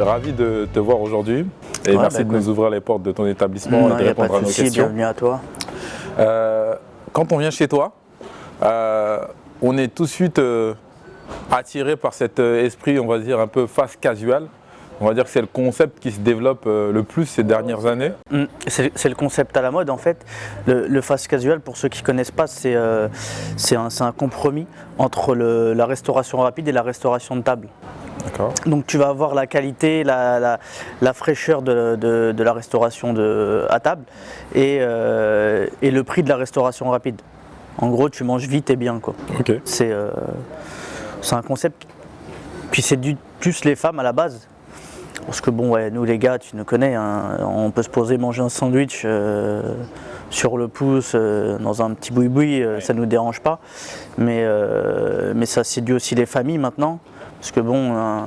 ravi de te voir aujourd'hui et merci de nous ouvrir les portes de ton établissement et de répondre à nos questions. Bienvenue à toi. Quand on vient chez toi, on est tout de suite attiré par cet esprit, on va dire, un peu fast casual. On va dire que c'est le concept qui se développe le plus ces dernières années. C'est le concept à la mode en fait. Le fast casual, pour ceux qui ne connaissent pas, c'est un compromis entre la restauration rapide et la restauration de table. Donc tu vas avoir la qualité, la fraîcheur de la restauration à table et le prix de la restauration rapide. En gros, tu manges vite et bien, quoi. Okay. C'est un concept. Puis c'est plus les femmes à la base. Parce que bon, ouais, nous les gars, tu nous connais, hein, on peut se poser manger un sandwich sur le pouce dans un petit boui-boui, ça ne nous dérange pas. Mais ça séduit aussi les familles maintenant. Parce que bon,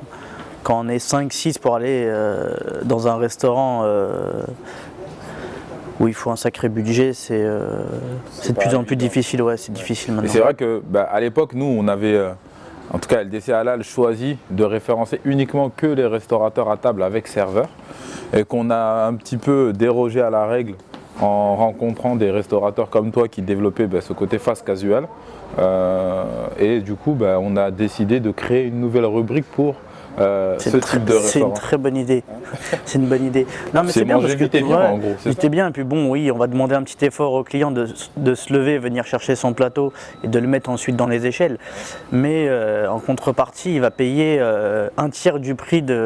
quand on est 5-6 pour aller dans un restaurant où il faut un sacré budget, c'est de plus en plus difficile. Ouais, c'est difficile maintenant. Et c'est vrai que à l'époque, nous, on avait, en tout cas LDC Halal, choisi de référencer uniquement que les restaurateurs à table avec serveur et qu'on a un petit peu dérogé à la règle en rencontrant des restaurateurs comme toi qui développaient ce côté fast casual. Et du coup, on a décidé de créer une nouvelle rubrique pour ce type de restaurant. C'est une très bonne idée. C'est une bonne idée. Non, mais c'est bien parce que vite et bien, en gros. Vite et bien. Et puis bon, oui, on va demander un petit effort au client de se lever, venir chercher son plateau et de le mettre ensuite dans les échelles. Mais en contrepartie, il va payer un tiers du prix du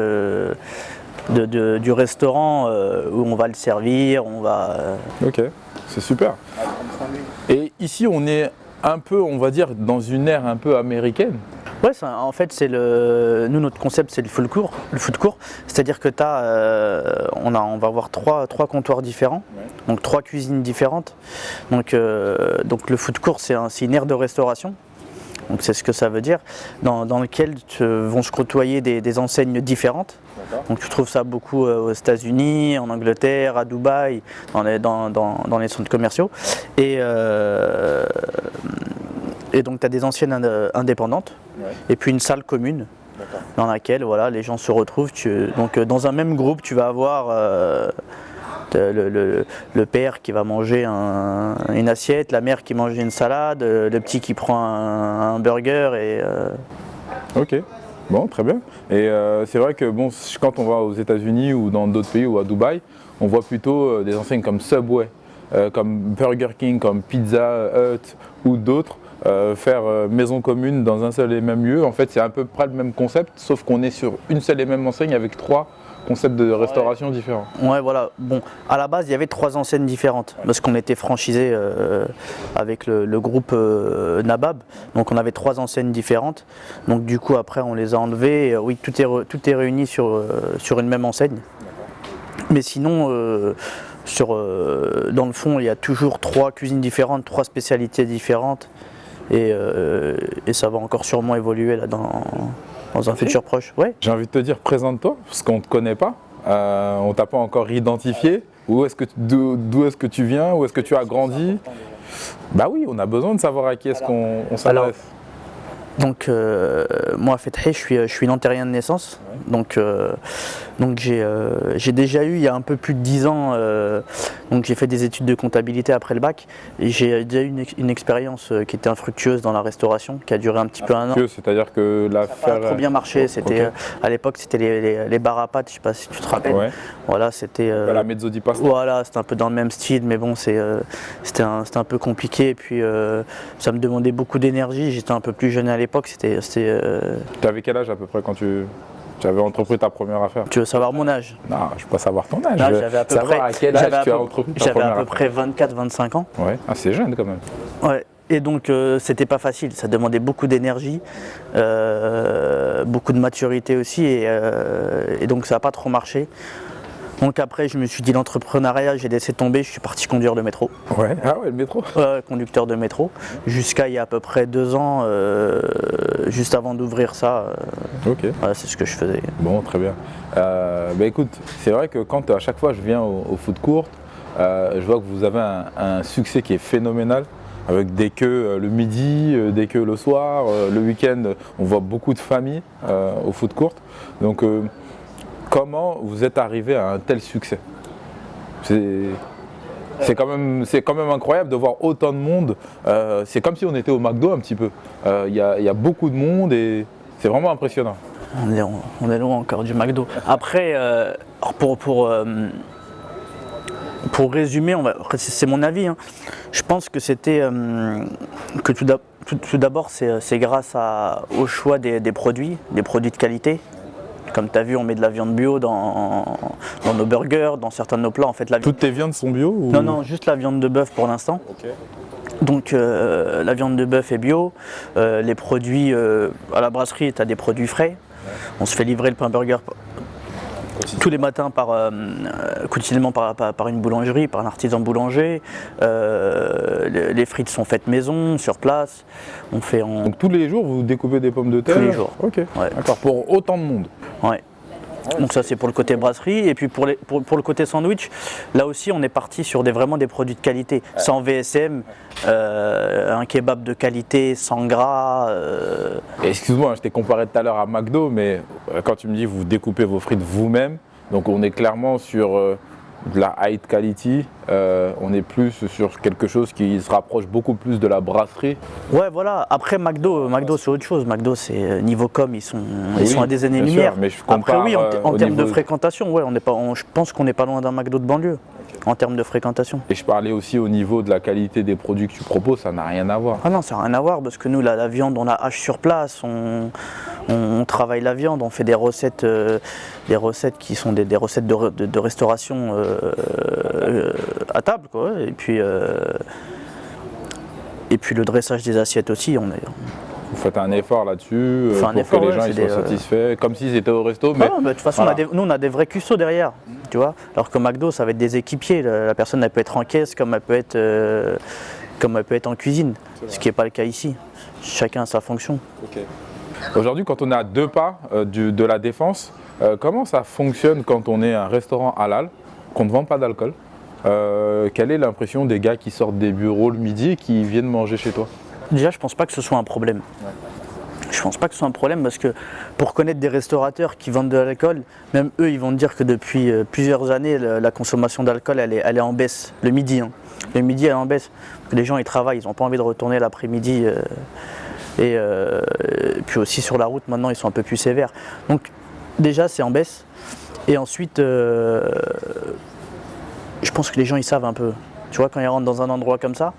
restaurant où on va le servir. Ok, c'est super. Et ici, on est un peu, on va dire, dans une ère un peu américaine. Ouais, en fait, nous, notre concept, c'est le food court. C'est-à-dire que on va avoir trois comptoirs différents, donc 3 cuisines différentes. Donc le food court, c'est une aire de restauration. Donc c'est ce que ça veut dire, dans lequel vont se côtoyer des enseignes différentes. Donc tu trouves ça beaucoup aux États-Unis, en Angleterre, à Dubaï, dans les centres commerciaux. Et donc tu as des anciennes indépendantes et puis une salle commune dans laquelle les gens se retrouvent. Donc dans un même groupe, tu vas avoir le père qui va manger une assiette, la mère qui mange une salade, le petit qui prend un burger. Ok, bon, très bien. Et c'est vrai que quand on va aux États-Unis ou dans d'autres pays ou à Dubaï, on voit plutôt des enseignes comme Subway, comme Burger King, comme Pizza Hut ou d'autres. Faire maison commune dans un seul et même lieu. En fait, c'est à peu près le même concept, sauf qu'on est sur une seule et même enseigne avec 3 concepts de restauration différents. Ouais, voilà. Bon, à la base, il y avait 3 enseignes différentes parce qu'on était franchisé avec le groupe Nabab. Donc, on avait 3 enseignes différentes. Donc, du coup, après, on les a enlevées. Et, oui, tout est réuni sur une même enseigne. Mais sinon, dans le fond, il y a toujours 3 cuisines différentes, 3 spécialités différentes. Et ça va encore sûrement évoluer là dans un futur proche. Ouais. J'ai envie de te dire, présente-toi, parce qu'on ne te connaît pas, on ne t'a pas encore identifié. D'où est-ce que tu viens, où est-ce que tu as grandi? Bah oui, on a besoin de savoir à qui est-ce qu'on s'adresse. Donc moi, Fethi, je suis nanterrien de naissance. Donc j'ai déjà eu il y a un peu plus de 10 ans, donc j'ai fait des études de comptabilité après le bac. Et j'ai déjà eu une expérience qui était infructueuse dans la restauration, qui a duré un petit peu un an. C'est-à-dire que l'affaire a trop bien marché. C'était à l'époque, c'était les bar à pâtes, je sais pas si tu te rappelles. Ouais. Voilà, c'était la mezzo di pasta. Voilà, c'était un peu dans le même style, mais bon, c'était un peu compliqué. Et puis ça me demandait beaucoup d'énergie. J'étais un peu plus jeune à l'époque. Tu avais quel âge à peu près quand tu avais entrepris ta première affaire? Tu veux savoir mon âge? Non, je ne veux pas savoir ton âge. J'avais à peu près, à quel âge tu as entrepris ta première affaire? J'avais à peu près 24-25 ans. Ouais, c'est jeune quand même. Ouais. Et donc c'était pas facile, ça demandait beaucoup d'énergie, beaucoup de maturité aussi, et donc ça n'a pas trop marché. Donc après, je me suis dit l'entrepreneuriat, j'ai laissé tomber, je suis parti conduire le métro. Ouais, ah ouais, le métro. Conducteur de métro, jusqu'à il y a à peu près 2 ans, juste avant d'ouvrir ça. Ok. Voilà, c'est ce que je faisais. Bon, très bien. Écoute, c'est vrai que quand à chaque fois je viens au food court, je vois que vous avez un succès qui est phénoménal. Avec des queues le midi, des queues le soir, le week-end, on voit beaucoup de familles au food court. Donc comment vous êtes arrivé à un tel succès? C'est quand même incroyable de voir autant de monde. C'est comme si on était au McDo un petit peu. Il y a beaucoup de monde et c'est vraiment impressionnant. On est loin encore du McDo. Après, pour résumer, c'est mon avis, hein. Je pense que c'était que tout d'abord c'est grâce au choix des produits de qualité. Comme tu as vu, on met de la viande bio dans nos burgers, dans certains de nos plats. En fait, toutes tes viandes sont bio ou... Non, juste la viande de bœuf pour l'instant. Okay. Donc la viande de bœuf est bio. Les produits à la brasserie, tu as des produits frais. Ouais. On se fait livrer le pain burger tous les matins quotidiennement par une boulangerie, par un artisan boulanger. Les frites sont faites maison, sur place. Donc tous les jours, vous découpez des pommes de terre? Tous les jours. Ok, ouais. D'accord, pour autant de monde. Ouais. Donc ça c'est pour le côté brasserie, et puis pour le côté sandwich, là aussi on est parti sur vraiment des produits de qualité, sans VSM, un kebab de qualité, sans gras. Excuse-moi, je t'ai comparé tout à l'heure à McDo, mais quand tu me dis vous découpez vos frites vous-même, donc on est clairement sur de la high quality, on est plus sur quelque chose qui se rapproche beaucoup plus de la brasserie. Ouais, voilà. Après McDo c'est autre chose. McDo, c'est niveau com, ils sont à des années-lumière. Après oui, en termes de fréquentation, ouais, je pense qu'on n'est pas loin d'un McDo de banlieue. Okay. En termes de fréquentation. Et je parlais aussi au niveau de la qualité des produits que tu proposes, ça n'a rien à voir. Ah non, ça n'a rien à voir parce que nous, la viande, on la hache sur place, on travaille la viande, on fait des recettes qui sont des recettes de restauration à table, quoi. Et puis le dressage des assiettes aussi. Vous faites un effort là-dessus pour que les gens ils soient satisfaits, comme s'ils étaient au resto. Mais de toute façon, voilà. Nous on a des vrais custos derrière, tu vois. Alors que McDo, ça va être des équipiers. La personne, elle peut être en caisse, comme elle peut être en cuisine, ce qui n'est pas le cas ici. Chacun a sa fonction. Okay. Aujourd'hui, quand on est à 2 pas de la Défense, comment ça fonctionne quand on est un restaurant halal, qu'on ne vend pas d'alcool? Quelle est l'impression des gars qui sortent des bureaux le midi et qui viennent manger chez toi? Déjà, je pense pas que ce soit un problème. Ouais. Je pense pas que ce soit un problème parce que pour connaître des restaurateurs qui vendent de l'alcool, même eux, ils vont te dire que depuis plusieurs années, la consommation d'alcool, elle est en baisse. Le midi, hein. Le midi, elle est en baisse. Parce que les gens, ils travaillent, ils n'ont pas envie de retourner l'après-midi. Et puis aussi sur la route, maintenant, ils sont un peu plus sévères. Donc déjà, c'est en baisse. Et ensuite, je pense que les gens, ils savent un peu. Tu vois, quand ils rentrent dans un endroit comme ça,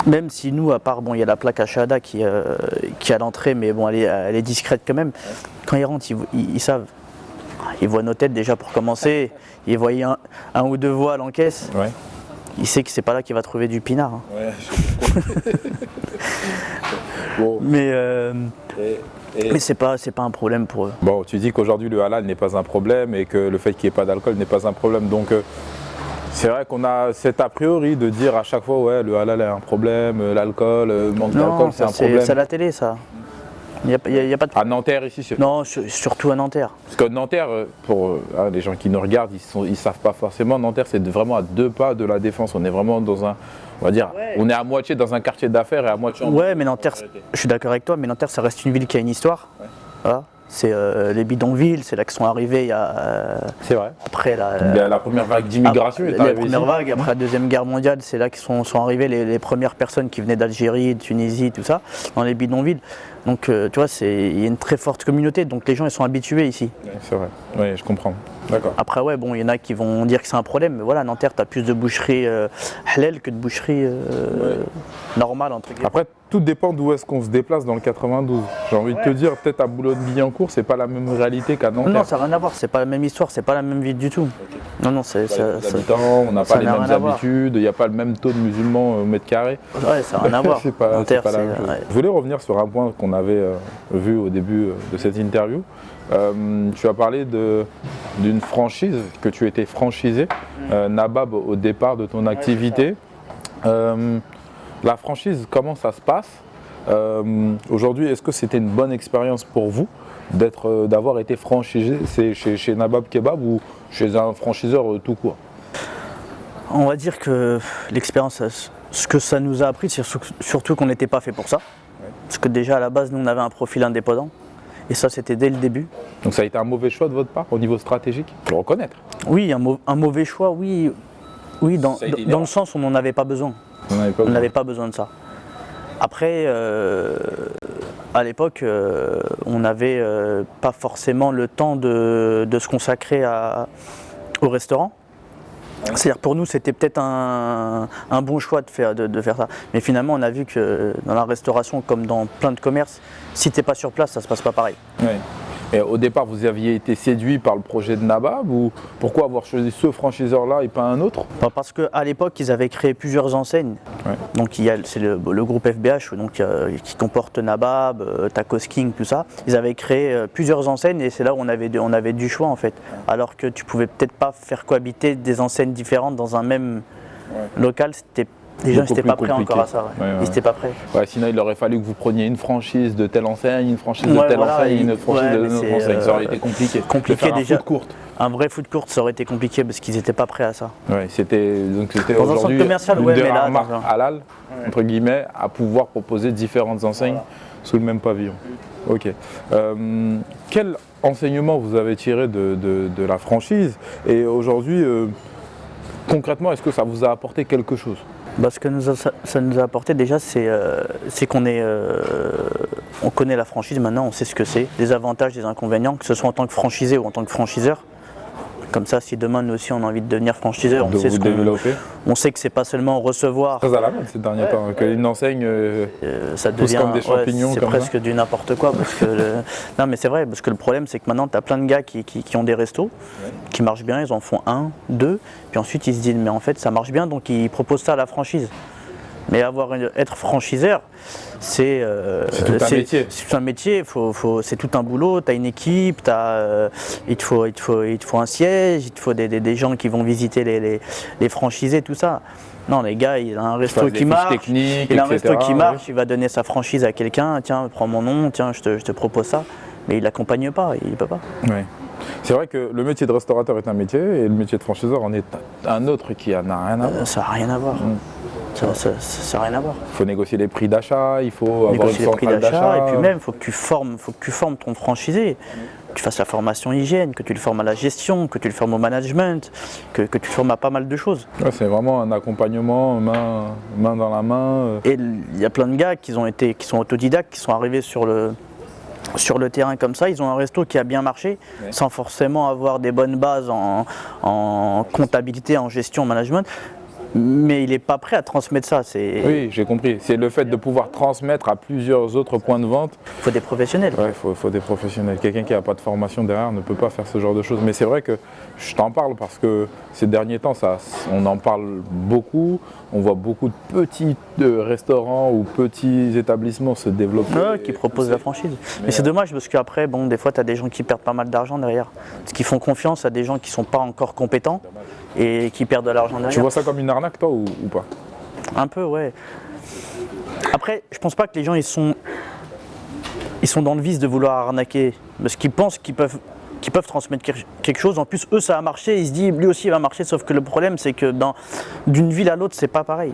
même si nous, à part, il y a la plaque à Shahada qui est à l'entrée, mais bon, elle est discrète quand même. Quand ils rentrent, ils savent. Ils voient nos têtes déjà pour commencer. Ils voient un ou deux voiles en caisse. Ouais. Il sait que c'est pas là qu'il va trouver du pinard. Hein. Ouais, je bon. Mais c'est pas un problème pour eux. Bon, tu dis qu'aujourd'hui le halal n'est pas un problème et que le fait qu'il n'y ait pas d'alcool n'est pas un problème. Donc c'est vrai qu'on a cet a priori de dire à chaque fois ouais le halal est un problème, l'alcool, le manque d'alcool c'est un problème. C'est à la télé ça. Il y a pas de... À Nanterre ici Non, surtout à Nanterre. Parce que Nanterre, pour les gens qui nous regardent, ils savent pas forcément, Nanterre c'est vraiment à 2 pas de la Défense. On est vraiment dans un, on va dire, on est à moitié dans un quartier d'affaires et à moitié en... Ouais, mais Nanterre, je suis d'accord avec toi, mais Nanterre ça reste une ville qui a une histoire. Ouais. Voilà. C'est les bidonvilles, c'est là qu'ils sont arrivés il y a... C'est vrai. Après la première vague d'immigration est arrivée ici. La première vague, après la Deuxième Guerre mondiale, c'est là qu'ils sont arrivés les premières personnes qui venaient d'Algérie, de Tunisie, tout ça, dans les bidonvilles. Donc tu vois, il y a une très forte communauté, donc les gens ils sont habitués ici. Ouais, c'est vrai, oui je comprends. D'accord. Après ouais, bon, il y en a qui vont dire que c'est un problème, mais voilà, Nanterre, tu as plus de boucheries halal que de boucheries normales entre guillemets. Après, tout dépend d'où est-ce qu'on se déplace dans le 92. J'ai envie de te dire, peut-être à Boulogne-Billancourt, c'est pas la même réalité qu'à Nanterre. Non, ça n'a rien à voir, c'est pas la même histoire, c'est pas la même ville du tout. Okay. Non, c'est ça. On n'a pas les mêmes habitudes, il n'y a pas le même taux de musulmans au mètre carré. Ouais, ça n'a rien à voir. C'est pas la même chose. Ouais. Je voulais revenir sur un point qu'on avait vu au début de cette interview. Tu as parlé d'une franchise, que tu étais franchisé, Nabab, au départ de ton activité. La franchise, comment ça se passe aujourd'hui? Est-ce que c'était une bonne expérience pour vous d'avoir été franchisé chez Nabab Kebab ou chez un franchiseur tout court? On va dire que l'expérience, ce que ça nous a appris, c'est surtout qu'on n'était pas fait pour ça. Ouais. Parce que déjà à la base, nous on avait un profil indépendant. Et ça, c'était dès le début. Donc ça a été un mauvais choix de votre part au niveau stratégique, il faut le reconnaître. Oui, un mauvais choix, oui, dans le sens où on n'en avait pas besoin. On n'avait pas besoin de ça. Après, à l'époque, on n'avait pas forcément le temps de se consacrer au restaurant. C'est-à-dire pour nous c'était peut-être un bon choix de faire ça. Mais finalement on a vu que dans la restauration comme dans plein de commerces, si tu n'es pas sur place, ça ne se passe pas pareil. Ouais. Et au départ vous aviez été séduit par le projet de Nabab ou pourquoi avoir choisi ce franchiseur-là et pas un autre? Parce qu'à l'époque ils avaient créé plusieurs enseignes. Ouais. Donc c'est le groupe FBH donc, qui comporte Nabab, Tacos King, tout ça. Ils avaient créé plusieurs enseignes et c'est là où on avait du choix en fait. Alors que tu pouvais peut-être pas faire cohabiter des enseignes différentes dans un même local, les gens n'étaient pas prêts encore à ça. Ils n'étaient pas prêts. Ouais, sinon il aurait fallu que vous preniez une franchise de telle enseigne, une franchise de telle enseigne, une franchise de telle enseigne. Ça aurait été compliqué. Compliqué déjà. Un vrai food court, ça aurait été compliqué parce qu'ils n'étaient pas prêts à ça. Ouais, c'était dans un centre commercial, une des rares marques halal, entre guillemets, à pouvoir proposer différentes enseignes sous le même pavillon. Ok. Quel enseignement vous avez tiré de la franchise et aujourd'hui, concrètement, est-ce que ça vous a apporté quelque chose? Ce que ça nous a apporté déjà, c'est qu'on on connaît la franchise maintenant, on sait ce que c'est, les avantages, les inconvénients, que ce soit en tant que franchisé ou en tant que franchiseur. Comme ça, si demain nous aussi on a envie de devenir franchiseur, on sait que c'est pas seulement recevoir. Très à la mode ces derniers temps, qu'une enseigne ça devient comme des champignons. C'est presque du n'importe quoi. Parce que non mais c'est vrai, parce que le problème c'est que maintenant tu as plein de gars qui ont des restos, qui marchent bien, ils en font un, deux, puis ensuite ils se disent mais en fait ça marche bien donc ils proposent ça à la franchise. Mais être franchiseur, c'est tout un métier. C'est tout un métier, c'est tout un boulot, tu as une équipe, il te faut un siège, il te faut des gens qui vont visiter les franchisés, tout ça. Non, les gars, il a un resto qui marche, il va donner sa franchise à quelqu'un, tiens, prends mon nom, tiens, je te propose ça. Mais il l'accompagne pas, il peut pas. Ouais. C'est vrai que le métier de restaurateur est un métier et le métier de franchiseur en est un autre qui n'a rien à voir. Ça n'a rien à voir. Ça n'a rien à voir. Il faut négocier les prix d'achat, il faut avoir une centrale d'achat. Et puis même, il faut que tu formes ton franchisé, que tu fasses la formation hygiène, que tu le formes à la gestion, que tu le formes au management, que tu le formes à pas mal de choses. Ouais, c'est vraiment un accompagnement main dans la main. Et il y a plein de gars qui sont autodidactes, qui sont arrivés sur le terrain comme ça, ils ont un resto qui a bien marché, sans forcément avoir des bonnes bases en comptabilité, en gestion, en management. Mais il n'est pas prêt à transmettre ça. Oui, j'ai compris. C'est le fait de pouvoir transmettre à plusieurs autres points de vente. Il faut des professionnels. Oui, il faut des professionnels. Quelqu'un qui n'a pas de formation derrière ne peut pas faire ce genre de choses. Mais c'est vrai que je t'en parle parce que ces derniers temps, on en parle beaucoup. On voit beaucoup de petits restaurants ou petits établissements se développer. Qui proposent la franchise. Mais c'est dommage parce qu'après, des fois, tu as des gens qui perdent pas mal d'argent derrière. Parce qu'ils font confiance à des gens qui ne sont pas encore compétents et qui perdent de l'argent derrière. Tu vois ça comme une arnaque, toi, ou pas? Un peu, ouais. Après, je pense pas que les gens, ils sont dans le vice de vouloir arnaquer. Parce qu'ils pensent qu'ils peuvent transmettre quelque chose. En plus, eux, ça a marché. Ils se disent, lui aussi, il va marcher. Sauf que le problème, c'est que d'une ville à l'autre, c'est pas pareil.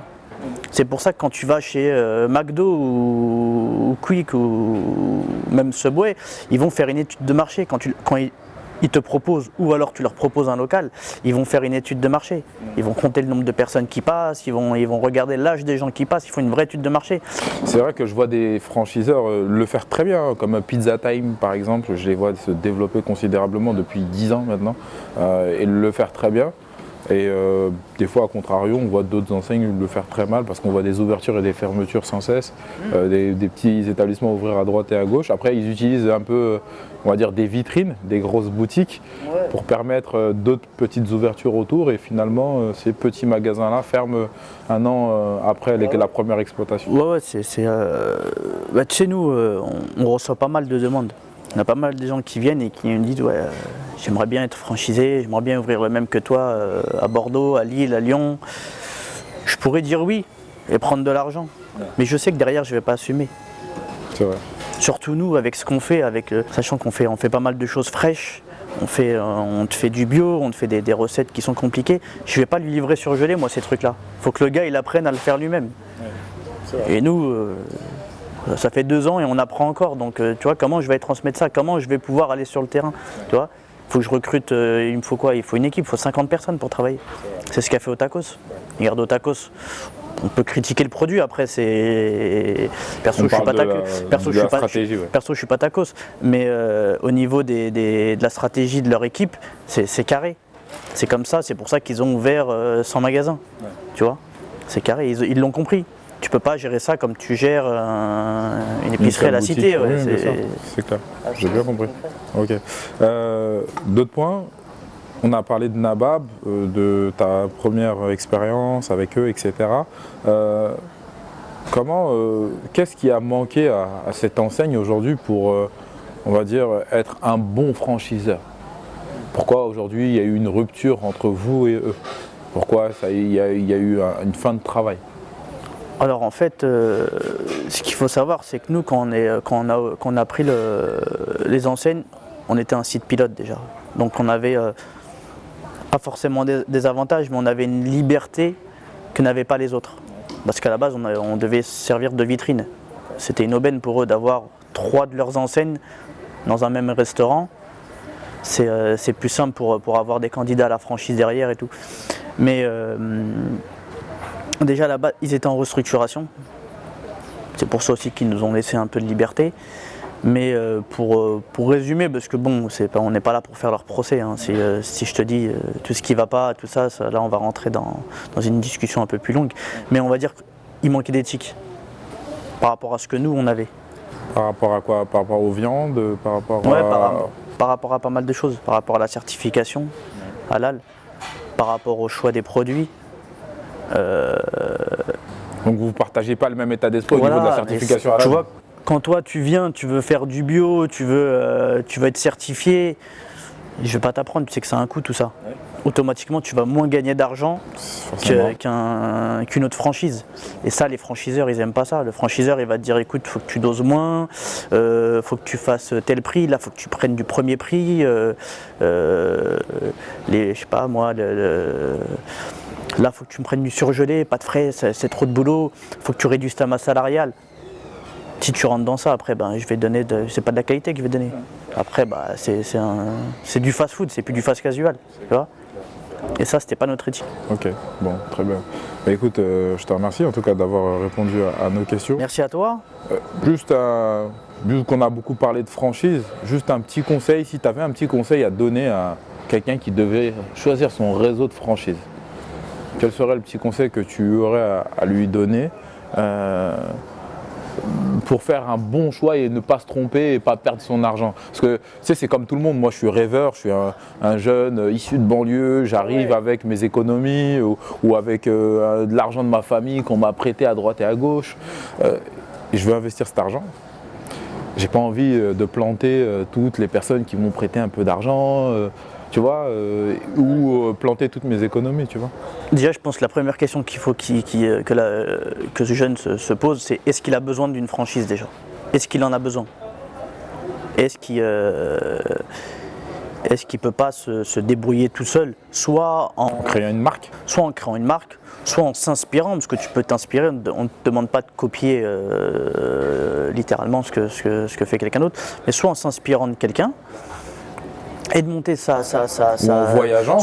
C'est pour ça que quand tu vas chez McDo ou Quick ou même Subway, ils vont faire une étude de marché. Quand ils te proposent, ou alors tu leur proposes un local, ils vont faire une étude de marché. Ils vont compter le nombre de personnes qui passent, ils vont regarder l'âge des gens qui passent, ils font une vraie étude de marché. C'est vrai que je vois des franchiseurs le faire très bien, comme Pizza Time par exemple, je les vois se développer considérablement depuis 10 ans maintenant, et le faire très bien. Et des fois, à contrario, on voit d'autres enseignes le faire très mal parce qu'on voit des ouvertures et des fermetures sans cesse, des petits établissements ouvrir à droite et à gauche. Après, ils utilisent un peu, on va dire, des vitrines, des grosses boutiques pour permettre d'autres petites ouvertures autour. Et finalement, ces petits magasins-là ferment un an après la première exploitation. Ouais, tu sais, nous, on reçoit pas mal de demandes. On a pas mal de gens qui viennent et qui nous disent j'aimerais bien être franchisé, j'aimerais bien ouvrir le même que toi à Bordeaux, à Lille, à Lyon. Je pourrais dire oui et prendre de l'argent, mais je sais que derrière je ne vais pas assumer. C'est vrai. Surtout nous avec ce qu'on fait, sachant qu'on fait pas mal de choses fraîches. On te fait du bio, on te fait des recettes qui sont compliquées. Je ne vais pas lui livrer surgelé moi ces trucs-là. Il faut que le gars il apprenne à le faire lui-même. Et nous, Ça fait 2 ans et on apprend encore. Donc tu vois, comment je vais transmettre ça? Comment je vais pouvoir aller sur le terrain? Tu vois, il faut que je recrute, il me faut quoi? Il faut une équipe, il faut 50 personnes pour travailler. C'est ce qu'a fait Otakos. Regarde Otakos. On peut critiquer le produit, après c'est... Perso, je suis pas tacos. Mais au niveau de la stratégie de leur équipe, c'est carré. C'est comme ça, c'est pour ça qu'ils ont ouvert 100 magasins. Ouais. Tu vois, c'est carré, ils l'ont compris. Tu peux pas gérer ça comme tu gères une épicerie à la cité. Ouais, oui, c'est clair, j'ai bien compris. Ok. D'autres points? On a parlé de Nabab, de ta première expérience avec eux, etc. Qu'est-ce qui a manqué à cette enseigne aujourd'hui pour, on va dire, être un bon franchiseur? Pourquoi aujourd'hui il y a eu une rupture entre vous et eux? Pourquoi il y a eu une fin de travail? Alors en fait, ce qu'il faut savoir, c'est que nous, quand on a pris les enseignes, on était un site pilote déjà. Donc on avait pas forcément des avantages, mais on avait une liberté que n'avaient pas les autres. Parce qu'à la base, on devait servir de vitrine. C'était une aubaine pour eux d'avoir 3 de leurs enseignes dans un même restaurant. C'est plus simple pour avoir des candidats à la franchise derrière et tout. Mais déjà là-bas, ils étaient en restructuration. C'est pour ça aussi qu'ils nous ont laissé un peu de liberté. Mais pour résumer, parce que bon, on n'est pas là pour faire leur procès. Hein. Si je te dis tout ce qui ne va pas, tout ça, là on va rentrer dans une discussion un peu plus longue. Mais on va dire qu'il manquait d'éthique par rapport à ce que nous on avait. Par rapport à quoi? Par rapport aux viandes? Par rapport à pas mal de choses. Par rapport à la certification halal, par rapport au choix des produits. Donc vous ne partagez pas le même état d'esprit au niveau de la certification halal? Tu vois, quand toi tu viens, tu veux faire du bio, tu veux être certifié, je ne vais pas t'apprendre, tu sais que ça a un coût tout ça. Ouais. Automatiquement tu vas moins gagner d'argent qu'une autre franchise. Et ça, les franchiseurs ils n'aiment pas ça. Le franchiseur il va te dire écoute, il faut que tu doses moins, faut que tu fasses tel prix, là il faut que tu prennes du premier prix, je sais pas moi, là il faut que tu me prennes du surgelé, pas de frais, c'est trop de boulot, il faut que tu réduises ta masse salariale. Si tu rentres dans ça, après, je vais donner, c'est pas de la qualité que je vais donner. Après, c'est du fast-food, c'est plus du fast casual, tu vois. Et ça, c'était pas notre éthique. Ok, bon, très bien. Écoute, je te remercie en tout cas d'avoir répondu à nos questions. Merci à toi. Vu qu'on a beaucoup parlé de franchise, juste un petit conseil, si tu avais un petit conseil à donner à quelqu'un qui devait choisir son réseau de franchise, quel serait le petit conseil que tu aurais à lui donner pour faire un bon choix et ne pas se tromper et pas perdre son argent? Parce que tu sais, c'est comme tout le monde, moi je suis rêveur, je suis un jeune issu de banlieue, j'arrive avec mes économies ou avec de l'argent de ma famille qu'on m'a prêté à droite et à gauche. Et je veux investir cet argent. J'ai pas envie de planter toutes les personnes qui m'ont prêté un peu d'argent. Tu vois, ou planter toutes mes économies, tu vois. Déjà, je pense que la première question qu'il faut que ce jeune se pose, c'est est-ce qu'il a besoin d'une franchise déjà? Est-ce qu'il en a besoin? Est-ce qu'il peut pas se débrouiller tout seul, soit en créant une marque, soit en s'inspirant, parce que tu peux t'inspirer, on ne te demande pas de copier littéralement ce que fait quelqu'un d'autre, mais soit en s'inspirant de quelqu'un, et de monter en voyageant,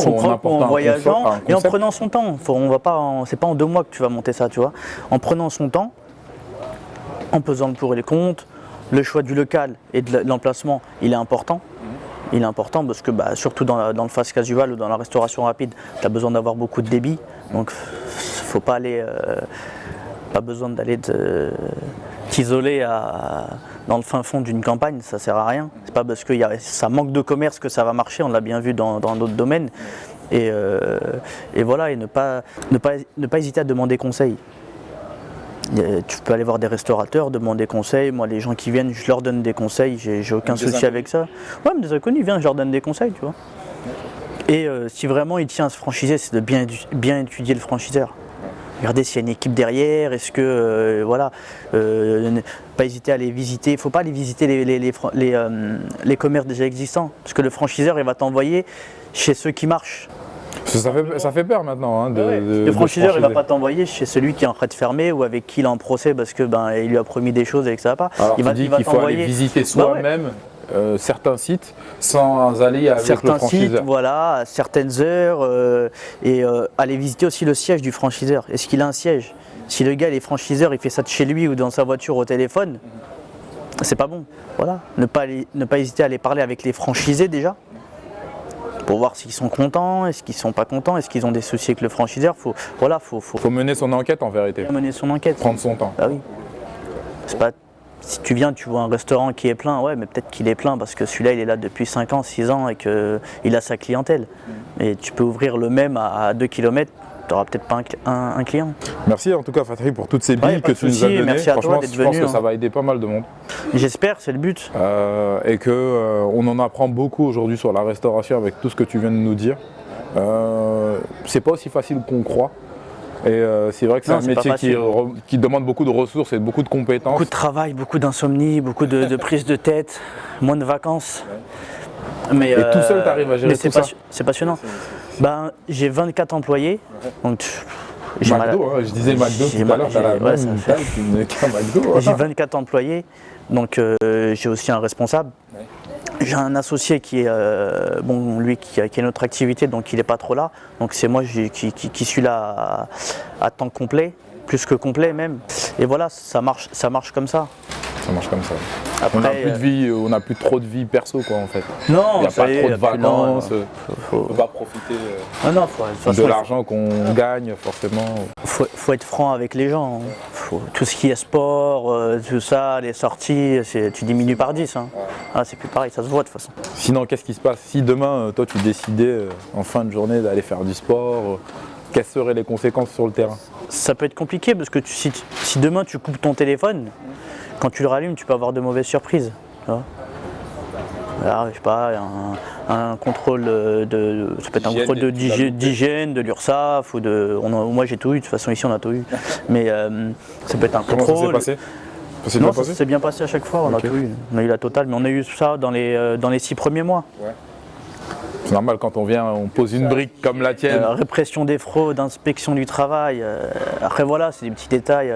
et en prenant son temps. C'est pas en 2 mois que tu vas monter ça, tu vois. En prenant son temps, en pesant le pour et les contre, le choix du local et de l'emplacement, il est important. Il est important parce que surtout dans le fast casual ou dans la restauration rapide, tu as besoin d'avoir beaucoup de débit. Donc faut pas aller, pas besoin d'aller t'isoler dans le fin fond d'une campagne, ça sert à rien. C'est pas parce que ça manque de commerce que ça va marcher, on l'a bien vu dans d'autres domaines. Et voilà, et ne pas hésiter à demander conseil. Tu peux aller voir des restaurateurs, demander conseil. Moi, les gens qui viennent, je leur donne des conseils, j'ai aucun souci avec ça. Ouais, mais des inconnus, viens, je leur donne des conseils, tu vois. Et si vraiment il tient à se franchiser, c'est de bien étudier le franchiseur. Regardez s'il y a une équipe derrière, est-ce que, pas hésiter à les visiter. Il ne faut pas aller visiter les commerces déjà existants, parce que le franchiseur, il va t'envoyer chez ceux qui marchent. Ça fait peur maintenant. Hein, Le franchiseur, il va pas t'envoyer chez celui qui est en train de fermer ou avec qui il est en procès parce que il lui a promis des choses et que ça va pas. Alors, il il faut aller visiter soi-même certains sites sans aller avec certains le franchiseur. sites, voilà, à certaines heures et aller visiter aussi le siège du franchiseur. Est-ce qu'il a un siège? Si le gars il est franchiseur, il fait ça de chez lui ou dans sa voiture au téléphone, c'est pas bon. Voilà, ne pas hésiter à aller parler avec les franchisés déjà. Pour voir s'ils sont contents, est-ce qu'ils sont pas contents, est-ce qu'ils ont des soucis avec le franchiseur. Faut mener son enquête en vérité. Mener son enquête. Prendre son temps. Ah oui. C'est pas, si tu viens, tu vois un restaurant qui est plein, ouais, mais peut-être qu'il est plein parce que celui-là il est là depuis 5 ans, 6 ans et qu'il a sa clientèle. Et tu peux ouvrir le même à 2 km, tu n'auras peut-être pas un client. Merci en tout cas Fatri pour toutes ces billes que tu nous as données. Merci à toi d'être venu. Je pense que ça va aider pas mal de monde. J'espère, c'est le but. Et qu'on en apprend beaucoup aujourd'hui sur la restauration avec tout ce que tu viens de nous dire. C'est pas aussi facile qu'on croit. Et c'est vrai que c'est un métier qui demande beaucoup de ressources et beaucoup de compétences. Beaucoup de travail, beaucoup d'insomnie, beaucoup de prise de tête, moins de vacances. Mais, et tout seul, tu arrives à gérer tout ça? C'est passionnant. J'ai 24 employés. Donc, McDo, je disais McDo tout à l'heure, tu as la même taille qu'un McDo. J'ai 24 employés, donc j'ai aussi un responsable. Ouais. J'ai un associé qui est, lui qui a notre activité, donc il n'est pas trop là. Donc c'est moi qui suis là à temps complet, plus que complet même. Et voilà, ça marche comme ça. Ça marche comme ça. Après, on n'a plus trop de vie perso quoi en fait. Non, il n'y a pas trop de vacances, on ne peut pas profiter de l'argent qu'on gagne forcément. Faut être franc avec les gens. Tout ce qui est sport, tout ça, les sorties, tu diminues par 10. Hein. Ah, c'est plus pareil, ça se voit de toute façon. Sinon, qu'est-ce qui se passe si demain, toi tu décidais en fin de journée d'aller faire du sport, quelles seraient les conséquences sur le terrain? Ça peut être compliqué parce que si demain tu coupes ton téléphone, quand tu le rallumes, tu peux avoir de mauvaises surprises. Alors, je sais pas, un contrôle ça peut être un contrôle d'hygiène, de l'URSSAF ou moi j'ai tout eu, de toute façon ici on a tout eu. Mais ça peut être un contrôle. Comment ça s'est passé? Non, ça s'est bien passé à chaque fois, on a tout eu. On a eu la totale, mais on a eu ça dans les 6 premiers mois. Ouais. C'est normal quand on pose une brique comme la tienne. Répression des fraudes, inspection du travail. Après voilà, c'est des petits détails.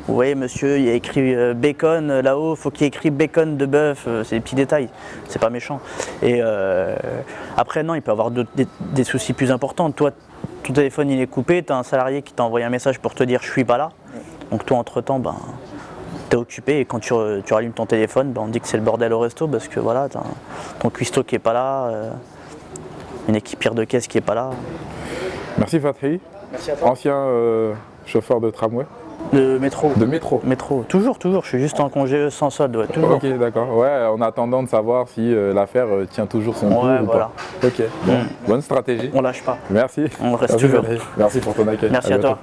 Vous voyez monsieur, il y a écrit bacon là-haut, faut qu'il y ait écrit bacon de bœuf. C'est des petits détails, c'est pas méchant. Et après non, il peut y avoir des soucis plus importants. Toi, ton téléphone il est coupé, tu as un salarié qui t'a envoyé un message pour te dire je suis pas là. Donc toi entre temps, t'es occupé et quand tu rallumes ton téléphone, on dit que c'est le bordel au resto parce que voilà, t'as ton cuistot qui est pas là. Une équipière de caisse qui n'est pas là. Merci Fatri. Merci à toi. Ancien chauffeur de tramway. De métro. De métro. Métro. Toujours. Je suis juste en congé sans solde. Ouais, toujours. Ok, d'accord. Ouais, en attendant de savoir si l'affaire tient toujours son coup ou voilà. Pas. Ok. Bon, bonne stratégie. On lâche pas. Merci. On reste toujours. Merci pour ton accueil. Merci à toi.